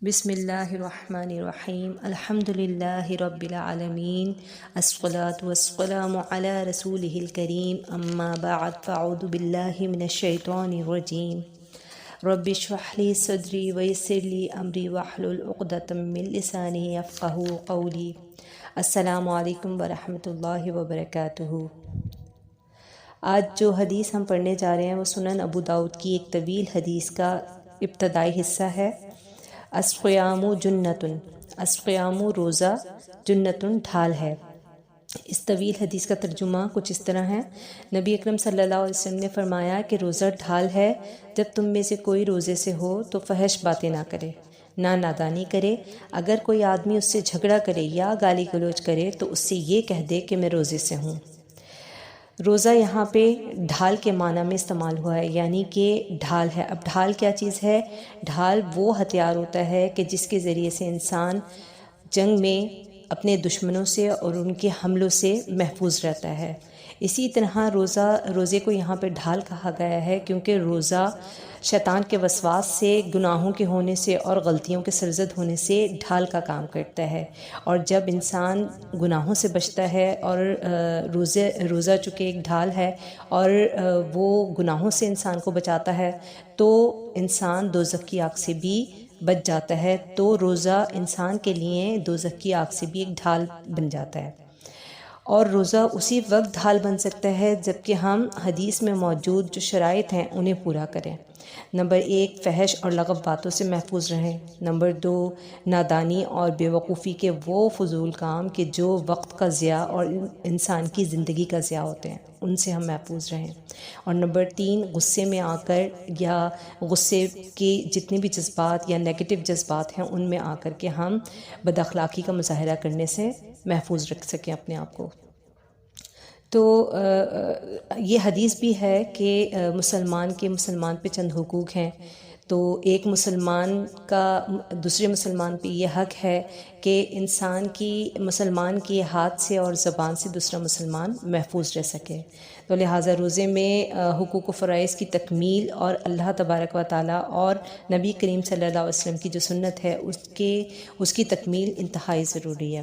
بسم اللہ الرحمن الرحیم الحمد للہ رب العالمین الصلاۃ والسلام علی رسولہ الکریم اما بعد فاعوذ باللہ من الشیطان الرجیم رب اشرح لی صدری ویسر لی امری واحلل عقدۃ من لسانی یفقہوا قولی۔ السلام علیکم ورحمۃ اللہ وبرکاتہ۔ آج جو حدیث ہم پڑھنے جا رہے ہیں وہ سنن ابو داؤد کی ایک طویل حدیث کا ابتدائی حصہ ہے۔ الصیام جنتن، الصیام روزہ، جنتن ڈھال ہے۔ اس طویل حدیث کا ترجمہ کچھ اس طرح ہے۔ نبی اکرم صلی اللہ علیہ وسلم نے فرمایا کہ روزہ ڈھال ہے، جب تم میں سے کوئی روزے سے ہو تو فحش باتیں نہ کرے، نہ نادانی کرے۔ اگر کوئی آدمی اس سے جھگڑا کرے یا گالی گلوچ کرے تو اس سے یہ کہہ دے کہ میں روزے سے ہوں۔ روزہ یہاں پہ ڈھال کے معنی میں استعمال ہوا ہے، یعنی کہ ڈھال ہے۔ اب ڈھال کیا چیز ہے؟ ڈھال وہ ہتھیار ہوتا ہے کہ جس کے ذریعے سے انسان جنگ میں اپنے دشمنوں سے اور ان کے حملوں سے محفوظ رہتا ہے۔ اسی طرح روزے کو یہاں پہ ڈھال کہا گیا ہے، کیونکہ روزہ شیطان کے وسواس سے، گناہوں کے ہونے سے اور غلطیوں کے سرزد ہونے سے ڈھال کا کام کرتا ہے۔ اور جب انسان گناہوں سے بچتا ہے اور روزہ چونکہ ایک ڈھال ہے اور وہ گناہوں سے انسان کو بچاتا ہے تو انسان دوزخ کی آگ سے بھی بچ جاتا ہے۔ تو روزہ انسان کے لیے دوزخ کی آگ سے بھی ایک ڈھال بن جاتا ہے۔ اور روزہ اسی وقت ڈھال بن سکتا ہے جب کہ ہم حدیث میں موجود جو شرائط ہیں انہیں پورا کریں۔ نمبر 1، فحش اور لغو باتوں سے محفوظ رہیں۔ نمبر 2، نادانی اور بے وقوفی کے وہ فضول کام کہ جو وقت کا ضیاع اور انسان کی زندگی کا ضیاع ہوتے ہیں، ان سے ہم محفوظ رہیں۔ اور نمبر 3، غصے میں آ کر یا غصے کے جتنے بھی جذبات یا نیگیٹو جذبات ہیں ان میں آ کر کے ہم بد اخلاقی کا مظاہرہ کرنے سے محفوظ رکھ سکیں اپنے آپ کو۔ تو یہ حدیث بھی ہے کہ مسلمان پہ چند حقوق ہیں۔ تو ایک مسلمان کا دوسرے مسلمان پہ یہ حق ہے کہ مسلمان کے ہاتھ سے اور زبان سے دوسرا مسلمان محفوظ رہ سکے۔ تو لہٰذا روزے میں حقوق و فرائض کی تکمیل اور اللہ تبارک و تعالیٰ اور نبی کریم صلی اللہ علیہ وسلم کی جو سنت ہے اس کی تکمیل انتہائی ضروری ہے۔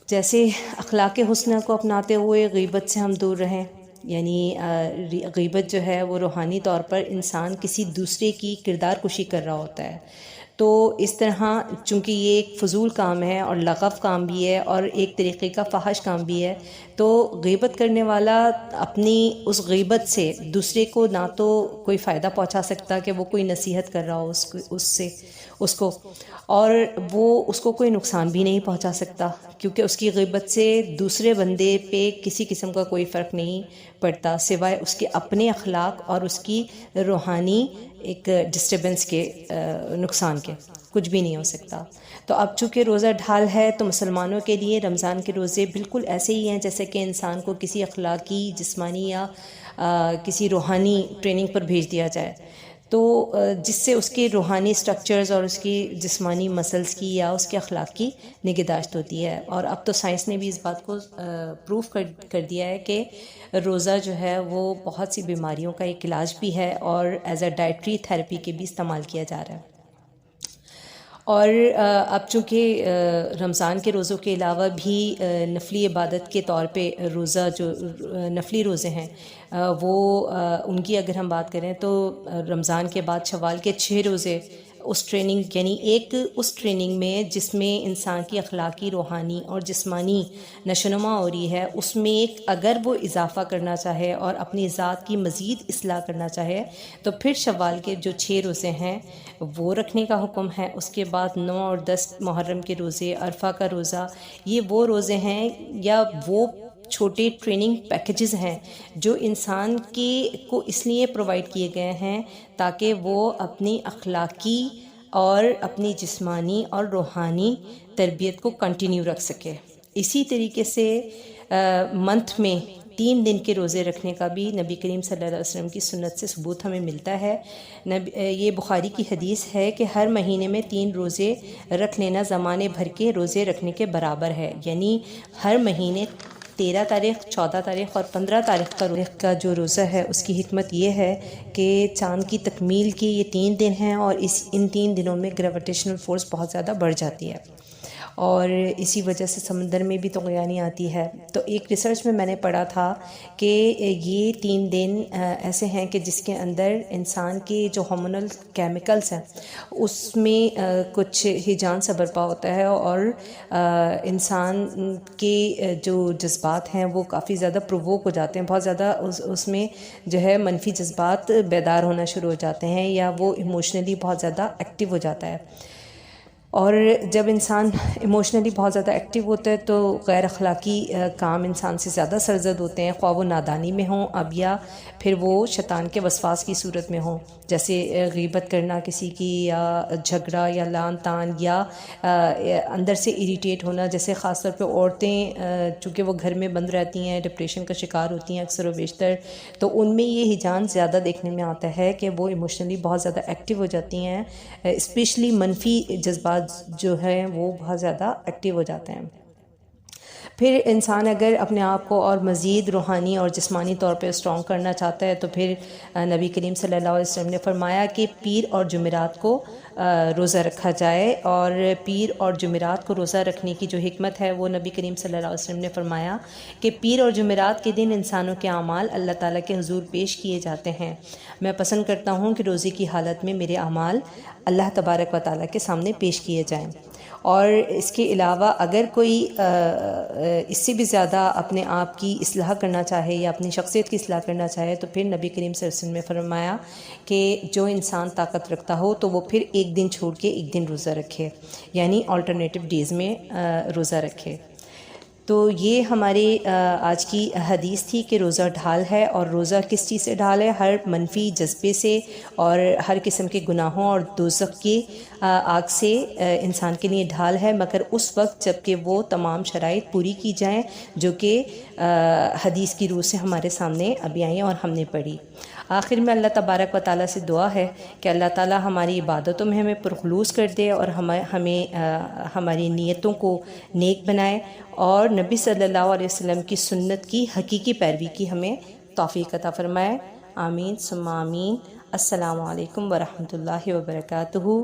جیسے اخلاق حسنہ کو اپناتے ہوئے غیبت سے ہم دور رہیں، یعنی غیبت جو ہے وہ روحانی طور پر انسان کسی دوسرے کی کردار کشی کر رہا ہوتا ہے۔ تو اس طرح چونکہ یہ ایک فضول کام ہے اور لغو کام بھی ہے اور ایک طریقے کا فحش کام بھی ہے، تو غیبت کرنے والا اپنی اس غیبت سے دوسرے کو نہ تو کوئی فائدہ پہنچا سکتا کہ وہ کوئی نصیحت کر رہا ہو اس کو اور وہ اس کو کوئی نقصان بھی نہیں پہنچا سکتا، کیونکہ اس کی غیبت سے دوسرے بندے پہ کسی قسم کا کوئی فرق نہیں پڑتا سوائے اس کے اپنے اخلاق اور اس کی روحانی ایک ڈسٹربنس کے نقصان کے، کچھ بھی نہیں ہو سکتا۔ تو اب چونکہ روزہ ڈھال ہے تو مسلمانوں کے لیے رمضان کے روزے بالکل ایسے ہی ہیں جیسے کہ انسان کو کسی اخلاقی، جسمانی یا کسی روحانی ٹریننگ پر بھیج دیا جائے، تو جس سے اس کے روحانی سٹرکچرز اور اس کی جسمانی مسلز کی یا اس کے اخلاق کی نگہداشت ہوتی ہے۔ اور اب تو سائنس نے بھی اس بات کو پروف کر دیا ہے کہ روزہ جو ہے وہ بہت سی بیماریوں کا ایک علاج بھی ہے اور ایز اے ڈائٹری تھیراپی کے بھی استعمال کیا جا رہا ہے۔ اور اب چونکہ رمضان کے روزوں کے علاوہ بھی نفلی عبادت کے طور پہ روزہ جو نفلی روزے ہیں وہ ان کی اگر ہم بات کریں تو رمضان کے بعد شوال کے 6 روزے اس ٹریننگ، یعنی ایک اس ٹریننگ میں جس میں انسان کی اخلاقی، روحانی اور جسمانی نشوونما ہو رہی ہے، اس میں ایک اگر وہ اضافہ کرنا چاہے اور اپنی ذات کی مزید اصلاح کرنا چاہے تو پھر شوال کے جو 6 روزے ہیں وہ رکھنے کا حکم ہے۔ اس کے بعد 9 اور 10 محرم کے روزے، عرفہ کا روزہ، یہ وہ روزے ہیں یا وہ چھوٹے ٹریننگ پیکیجز ہیں جو انسان کو اس لیے پرووائڈ کیے گئے ہیں تاکہ وہ اپنی اخلاقی اور اپنی جسمانی اور روحانی تربیت کو کنٹینیو رکھ سکے۔ اسی طریقے سے منتھ میں 3 دن کے روزے رکھنے کا بھی نبی کریم صلی اللہ علیہ وسلم کی سنت سے ثبوت ہمیں ملتا ہے۔ یہ بخاری کی حدیث ہے کہ ہر مہینے میں 3 روزے رکھ لینا زمانے بھر کے روزے رکھنے کے برابر ہے، یعنی ہر مہینے 13 تاریخ، 14 تاریخ اور 15 تاریخ کا جو روزہ ہے اس کی حکمت یہ ہے کہ چاند کی تکمیل کی یہ 3 دن ہیں، اور ان 3 دنوں میں گریویٹیشنل فورس بہت زیادہ بڑھ جاتی ہے، اور اسی وجہ سے سمندر میں بھی طغیانی آتی ہے۔ تو ایک ریسرچ میں نے پڑھا تھا کہ یہ 3 دن ایسے ہیں کہ جس کے اندر انسان کے جو ہارمونل کیمیکلز ہیں اس میں کچھ ہیجان سا برپا ہوتا ہے، اور انسان کے جو جذبات ہیں وہ کافی زیادہ پرووک ہو جاتے ہیں، بہت زیادہ اس میں جو ہے منفی جذبات بیدار ہونا شروع ہو جاتے ہیں، یا وہ ایموشنلی بہت زیادہ ایکٹیو ہو جاتا ہے۔ اور جب انسان ایموشنلی بہت زیادہ ایکٹیو ہوتا ہے تو غیر اخلاقی کام انسان سے زیادہ سرزد ہوتے ہیں، خواہ وہ نادانی میں ہوں اب یا پھر وہ شیطان کے وسواس کی صورت میں ہوں، جیسے غیبت کرنا کسی کی، یا جھگڑا یا لعن طعن، یا اندر سے اریٹیٹ ہونا، جیسے خاص طور پہ عورتیں چونکہ وہ گھر میں بند رہتی ہیں، ڈپریشن کا شکار ہوتی ہیں اکثر و بیشتر، تو ان میں یہ ہیجان زیادہ دیکھنے میں آتا ہے کہ وہ ایموشنلی بہت زیادہ ایکٹیو ہو جاتی ہیں، اسپیشلی منفی جذبات جو ہیں وہ بہت زیادہ ایکٹیو ہو جاتے ہیں۔ پھر انسان اگر اپنے آپ کو اور مزید روحانی اور جسمانی طور پہ اسٹرانگ کرنا چاہتا ہے تو پھر نبی کریم صلی اللہ علیہ وسلم نے فرمایا کہ پیر اور جمعرات کو روزہ رکھا جائے، اور پیر اور جمعرات کو روزہ رکھنے کی جو حکمت ہے وہ نبی کریم صلی اللہ علیہ وسلم نے فرمایا کہ پیر اور جمعرات کے دن انسانوں کے اعمال اللہ تعالیٰ کے حضور پیش کیے جاتے ہیں۔ میں پسند کرتا ہوں کہ روزے کی حالت میں میرے اعمال اللہ تبارک و تعالیٰ کے سامنے پیش کیے جائیں، اور اس کے علاوہ اگر کوئی اس سے بھی زیادہ اپنے آپ کی اصلاح کرنا چاہے یا اپنی شخصیت کی اصلاح کرنا چاہے تو پھر نبی کریم صلی اللہ علیہ وسلم نے فرمایا کہ جو انسان طاقت رکھتا ہو تو وہ پھر ایک دن چھوڑ کے ایک دن روزہ رکھے، یعنی آلٹرنیٹیو ڈیز میں روزہ رکھے۔ تو یہ ہماری آج کی حدیث تھی کہ روزہ ڈھال ہے، اور روزہ کس چیز سے ڈھال ہے؟ ہر منفی جذبے سے اور ہر قسم کے گناہوں اور دوزخ کی آگ سے انسان کے لیے ڈھال ہے، مگر اس وقت جب کہ وہ تمام شرائط پوری کی جائیں جو کہ حدیث کی روح سے ہمارے سامنے ابھی آئیں اور ہم نے پڑھی۔ آخر میں اللہ تبارک و تعالیٰ سے دعا ہے کہ اللہ تعالیٰ ہماری عبادتوں میں ہمیں پرخلوص کر دے، اور ہمیں ہماری نیتوں کو نیک بنائے، اور نبی صلی اللہ علیہ وسلم کی سنت کی حقیقی پیروی کی ہمیں توفیق عطا فرمائے۔ آمین ثم آمین۔ السلام علیکم ورحمۃ اللہ وبرکاتہ۔